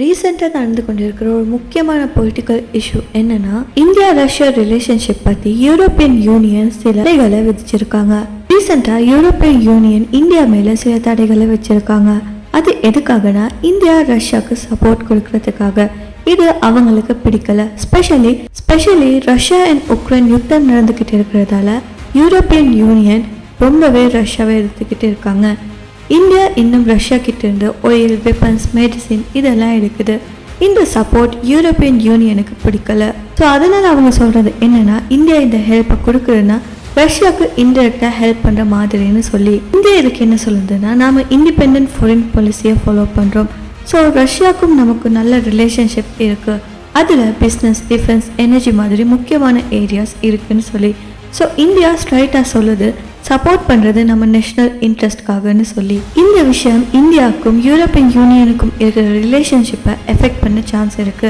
ரீசெண்டாக நடந்து கொண்டிருக்கிற ஒரு முக்கியமான பொலிட்டிக்கல் இஷ்யூ என்னன்னா, இந்தியா ரஷ்யா ரிலேஷன்ஷிப் பத்தி யூரோப்பியன் யூனியன் சில தடைகளை விதிச்சிருக்காங்க. ரீசெண்டா யூரோப்பியன் யூனியன் இந்தியா மேல சில தடைகளை வச்சிருக்காங்க. அது எதுக்காகனா, இந்தியா ரஷ்யாவுக்கு சப்போர்ட் கொடுக்கறதுக்காக. இது அவங்களுக்கு பிடிக்கல. ஸ்பெஷலி ரஷ்யா அண்ட் உக்ரைன் யுத்தம் நடந்துகிட்டு இருக்கிறதால யூரோப்பியன் யூனியன் ரொம்பவே ரஷ்யாவை எதிர்த்துக்கிட்டு இருக்காங்க. இந்தியா இன்னும் ரஷ்யா கிட்ட இருந்து ஆயில், வெப்பன்ஸ், மெடிசின் இதெல்லாம் எடுக்குது. இந்த சப்போர்ட் யூரோப்பியன் யூனியனுக்கு பிடிக்கல. ஸோ அதனால அவங்க சொல்றது என்னன்னா, இந்தியா இந்த ஹெல்ப்பை கொடுக்குறதுன்னா ரஷ்யாவுக்கு இன்டெரக்டா ஹெல்ப் பண்ற மாதிரின்னு சொல்லி. இந்தியா இதுக்கு என்ன சொல்லுதுன்னா, நாம இண்டிபெண்டன்ட் ஃபாரின் பாலிசியை ஃபாலோ பண்றோம். ஸோ ரஷ்யாவுக்கும் நமக்கு நல்ல ரிலேஷன்ஷிப் இருக்கு. அதுல பிஸ்னஸ், டிஃபென்ஸ், எனர்ஜி மாதிரி முக்கியமான ஏரியாஸ் இருக்குன்னு சொல்லி. ஸோ இந்தியா ஸ்ட்ரைட்டா சொல்லுது, சப்போர்ட் பண்றது நம்ம நேஷனல் இன்ட்ரெஸ்ட்காகன்னு சொல்லி. இந்த விஷயம் இந்தியாவுக்கும் யூரோப்பியன் யூனியனுக்கும் இருக்கிற ரிலேஷன்ஷிப்பை எஃபெக்ட் பண்ண சான்ஸ் இருக்கு.